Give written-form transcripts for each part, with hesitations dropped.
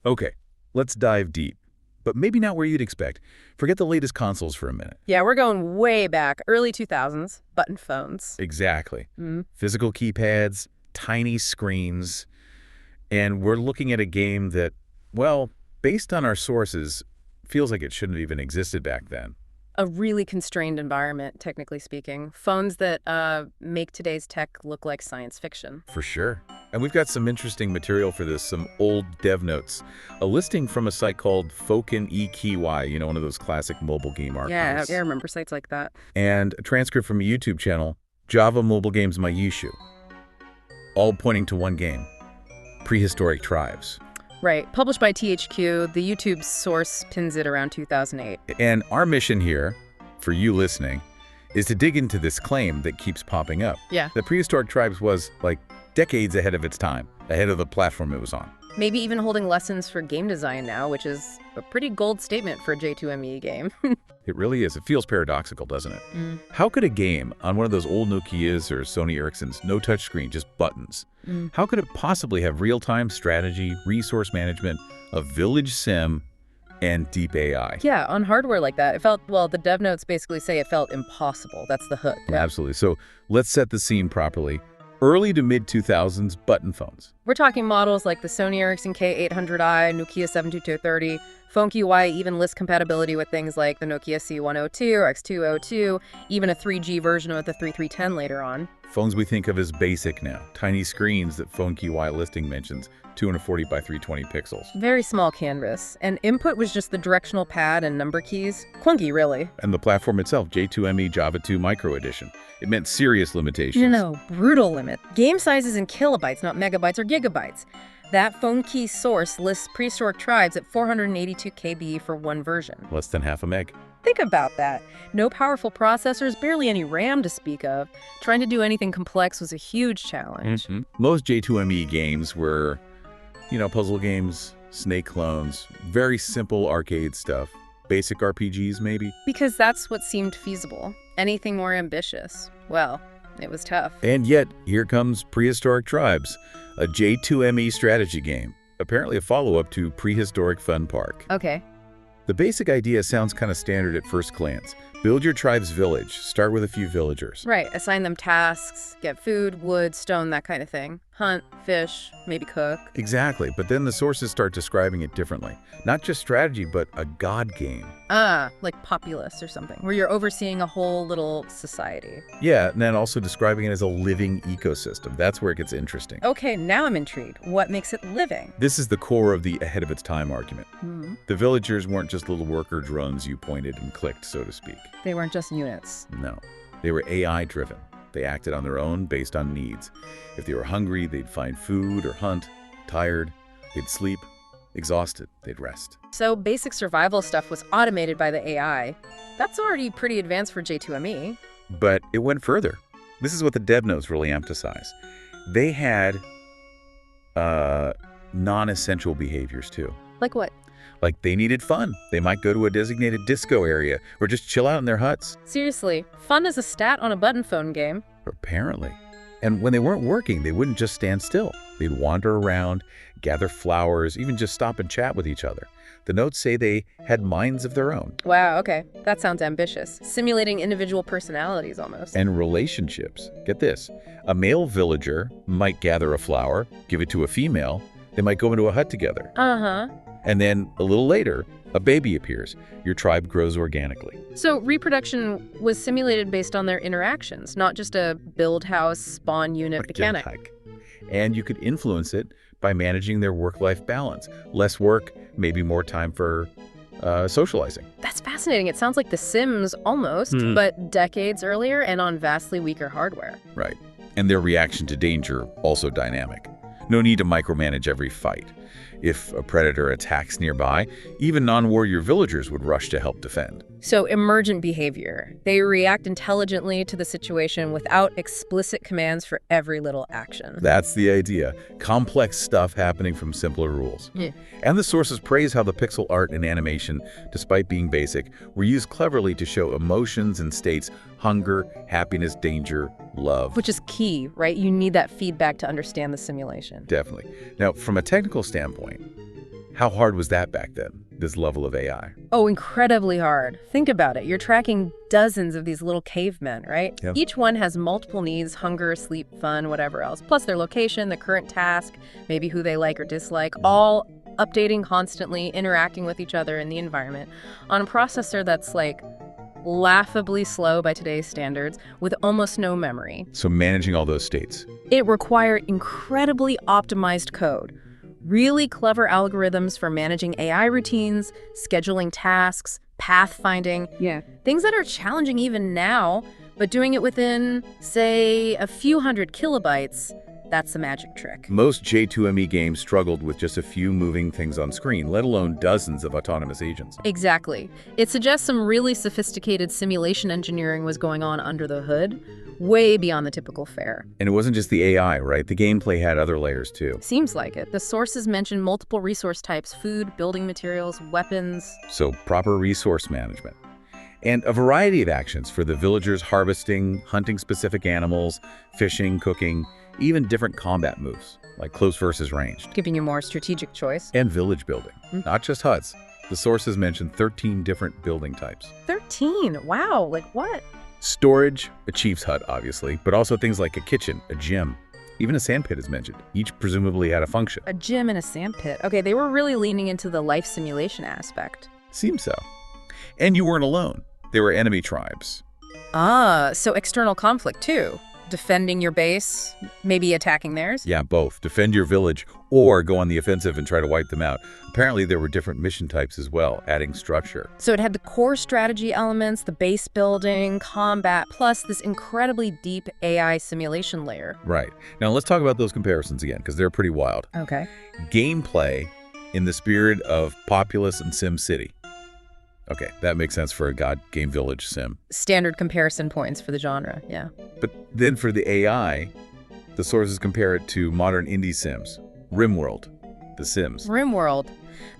Okay, let's dive deep. But maybe not where you'd expect. Forget the latest consoles for a minute. Yeah, we're going way back, early 2000s, button phones. Exactly. Mm. Physical keypads, tiny screens, and we're looking at a game that, well, based on our sources, feels like it shouldn't have even existed back then. A really constrained environment, technically speaking. Phones that make today's tech look like science fiction. For sure. And we've got some interesting material for this, some old dev notes. A listing from a site called Foken EKY, one of those classic mobile game Yeah, archives. I remember sites like that. And a transcript from a YouTube channel, Java Mobile Games Mayushu. All pointing to one game, Prehistoric Tribes. Right. Published by THQ, the YouTube source pins it around 2008. And our mission here, for you listening, is to dig into this claim that keeps popping up. Yeah. That Prehistoric Tribes was, like, decades ahead of its time, ahead of the platform it was on. Maybe even holding lessons for game design now, which is a pretty gold statement for a J2ME game. It really is. It feels paradoxical, doesn't it? Mm. How could a game on one of those old Nokias or Sony Ericssons, no touchscreen, just buttons, how could it possibly have real-time strategy, resource management, a village sim, and deep AI? Yeah, on hardware like that, it felt, well, the dev notes basically say it felt impossible. That's the hook. Absolutely. So let's set the scene properly. Early to mid-2000s button phones. We're talking models like the Sony Ericsson K800i, Nokia 72230. PhoneQI even lists compatibility with things like the Nokia C102 or X202, even a 3G version of the 3310 later on. Phones we think of as basic now. Tiny screens that PhoneQI listing mentions, 240 by 320 pixels. Very small canvas, and input was just the directional pad and number keys. Clunky, really. And the platform itself, J2ME Java 2 Micro Edition. It meant serious limitations. No, brutal limit. Game sizes in kilobytes, not megabytes or gigabytes. That PhoneKey source lists Prehistoric Tribes at 482 KB for one version. Less than half a meg. Think about that. No powerful processors, barely any RAM to speak of. Trying to do anything complex was a huge challenge. Most J2ME games were, puzzle games, snake clones, very simple arcade stuff. Basic RPGs, maybe? Because that's what seemed feasible. Anything more ambitious, well, it was tough. And yet, here comes Prehistoric Tribes, a J2ME strategy game, apparently a follow-up to Prehistoric Fun Park. Okay. The basic idea sounds kind of standard at first glance. Build your tribe's village. Start with a few villagers. Right, assign them tasks, get food, wood, stone, that kind of thing. Hunt, fish, maybe cook. Exactly, but then the sources start describing it differently. Not just strategy, but a god game. Like Populous or something, where you're overseeing a whole little society. Yeah, and then also describing it as a living ecosystem. That's where it gets interesting. Okay, now I'm intrigued. What makes it living? This is the core of the ahead of its time argument. Hmm. The villagers weren't just little worker drones you pointed and clicked, so to speak. They weren't just units. No, they were AI-driven. They acted on their own based on needs. If they were hungry, they'd find food or hunt. Tired, they'd sleep. Exhausted, they'd rest. So basic survival stuff was automated by the AI. That's already pretty advanced for J2ME. But it went further. This is what the dev notes really emphasize. They had non-essential behaviors too. Like what? Like they needed fun. They might go to a designated disco area or just chill out in their huts. Seriously, fun is a stat on a button phone game. Apparently. And when they weren't working, they wouldn't just stand still. They'd wander around, gather flowers, even just stop and chat with each other. The notes say they had minds of their own. Wow, okay. That sounds ambitious. Simulating individual personalities almost. And relationships. Get this. A male villager might gather a flower, give it to a female. They might go into a hut together. Uh-huh. And then a little later, a baby appears. Your tribe grows organically. So reproduction was simulated based on their interactions, not just a build house, spawn unit mechanic. And you could influence it by managing their work-life balance. Less work, maybe more time for socializing. That's fascinating. It sounds like The Sims almost, but decades earlier and on vastly weaker hardware. Right. And their reaction to danger also dynamic. No need to micromanage every fight. If a predator attacks nearby, even non-warrior villagers would rush to help defend. So emergent behavior. They react intelligently to the situation without explicit commands for every little action. That's the idea. Complex stuff happening from simpler rules. Yeah. And the sources praise how the pixel art and animation, despite being basic, were used cleverly to show emotions and states: hunger, happiness, danger, love. Which is key, right? You need that feedback to understand the simulation. Definitely. Now, from a technical standpoint, How hard was that back then, this level of AI? Oh, incredibly hard. Think about it. You're tracking dozens of these little cavemen, right? Yep. Each one has multiple needs: hunger, sleep, fun, whatever else. Plus their location, the current task, maybe who they like or dislike, all updating constantly, interacting with each other in the environment on a processor that's like laughably slow by today's standards with almost no memory. So managing all those states. It required incredibly optimized code, really clever algorithms for managing AI routines, scheduling tasks, pathfinding. Yeah. Things that are challenging even now, but doing it within, say, a few hundred kilobytes, that's the magic trick. Most J2ME games struggled with just a few moving things on screen, let alone dozens of autonomous agents. Exactly. It suggests some really sophisticated simulation engineering was going on under the hood, way beyond the typical fare. And it wasn't just the AI, right? The gameplay had other layers too. Seems like it. The sources mention multiple resource types: food, building materials, weapons. So proper resource management. And a variety of actions for the villagers: harvesting, hunting specific animals, fishing, cooking, even different combat moves, like close versus ranged. Giving you more strategic choice. And village building, not just huts. The sources mention 13 different building types. 13. Wow. Like what? Storage, a chief's hut, obviously, but also things like a kitchen, a gym, even a sandpit is mentioned. Each presumably had a function. A gym and a sandpit. Okay, they were really leaning into the life simulation aspect. Seems so. And you weren't alone. There were enemy tribes. Ah, so external conflict too. Defending your base, maybe attacking theirs? Yeah, both. Defend your village or go on the offensive and try to wipe them out. Apparently there were different mission types as well, adding structure. So it had the core strategy elements, the base building, combat, plus this incredibly deep AI simulation layer. Right. Now let's talk about those comparisons again, because they're pretty wild. Okay. Gameplay in the spirit of Populous and SimCity. Okay, that makes sense for a God Game Village sim. Standard comparison points for the genre, yeah. But then for the AI, the sources compare it to modern indie sims. RimWorld, The Sims. RimWorld.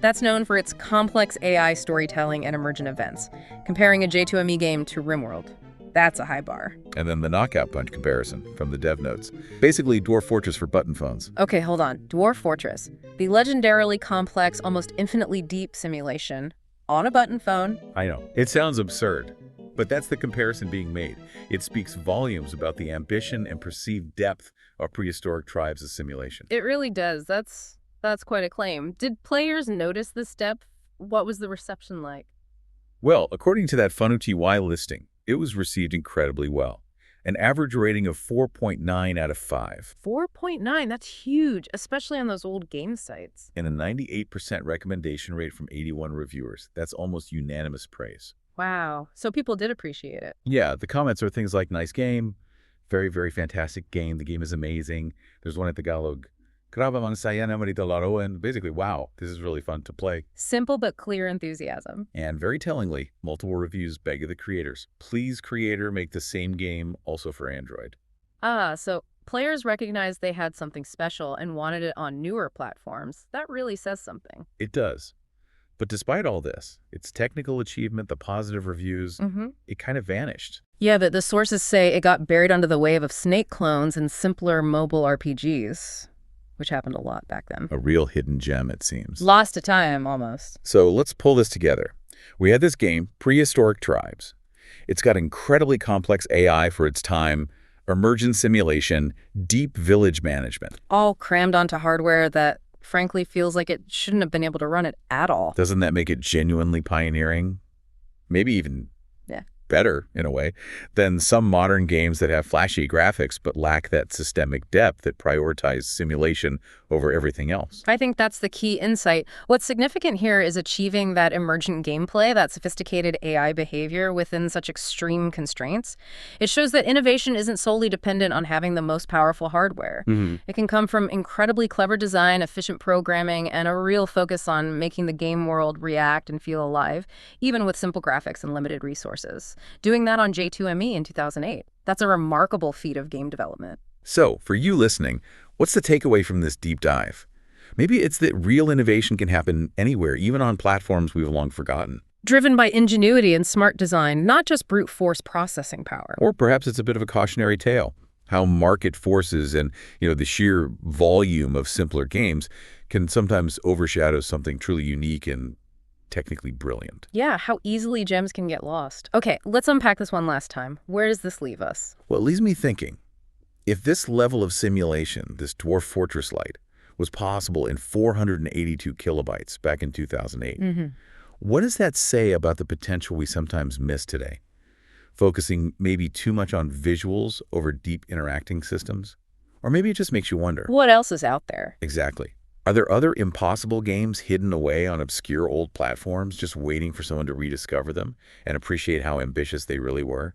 That's known for its complex AI storytelling and emergent events. Comparing a J2ME game to RimWorld, that's a high bar. And then the Knockout Punch comparison from the dev notes. Basically Dwarf Fortress for button phones. Okay, hold on. Dwarf Fortress. The legendarily complex, almost infinitely deep simulation on a button phone. I know. It sounds absurd, but that's the comparison being made. It speaks volumes about the ambition and perceived depth of prehistoric tribes of simulation. It really does. That's quite a claim. Did players notice this depth? What was the reception like? Well, according to that FunUTY listing, it was received incredibly well. An average rating of 4.9 out of 5. 4.9, that's huge, especially on those old game sites. And a 98% recommendation rate from 81 reviewers. That's almost unanimous praise. Wow. So people did appreciate it. Yeah, the comments are things like, nice game, very, very fantastic game, the game is amazing. There's one at Tagalog, grabe mang saya naman ito laruin. Basically, wow, this is really fun to play. Simple but clear enthusiasm. And very tellingly, multiple reviews beg of the creators. Please, creator, make the same game also for Android. Ah, so players recognized they had something special and wanted it on newer platforms. That really says something. It does. But despite all this, its technical achievement, the positive reviews, it kind of vanished. Yeah, but the sources say it got buried under the wave of Snake clones and simpler mobile RPGs, which happened a lot back then. A real hidden gem, it seems. Lost to time, almost. So let's pull this together. We had this game, Prehistoric Tribes. It's got incredibly complex AI for its time, emergent simulation, deep village management. All crammed onto hardware that frankly feels like it shouldn't have been able to run it at all. Doesn't that make it genuinely pioneering? Maybe even better, in a way, than some modern games that have flashy graphics but lack that systemic depth that prioritize simulation over everything else. I think that's the key insight. What's significant here is achieving that emergent gameplay, that sophisticated AI behavior within such extreme constraints. It shows that innovation isn't solely dependent on having the most powerful hardware. It can come from incredibly clever design, efficient programming, and a real focus on making the game world react and feel alive, even with simple graphics and limited resources. Doing that on J2ME in 2008. That's a remarkable feat of game development. So, for you listening, what's the takeaway from this deep dive? Maybe it's that real innovation can happen anywhere, even on platforms we've long forgotten. Driven by ingenuity and smart design, not just brute force processing power. Or perhaps it's a bit of a cautionary tale. how market forces and, the sheer volume of simpler games can sometimes overshadow something truly unique and technically brilliant. Yeah, how easily gems can get lost. Okay, let's unpack this one last time. Where does this leave us? Well, it leaves me thinking, if this level of simulation, this Dwarf Fortress Lite, was possible in 482 kilobytes back in 2008, what does that say about the potential we sometimes miss today? Focusing maybe too much on visuals over deep interacting systems? Or maybe it just makes you wonder. What else is out there? Exactly. Are there other impossible games hidden away on obscure old platforms just waiting for someone to rediscover them and appreciate how ambitious they really were?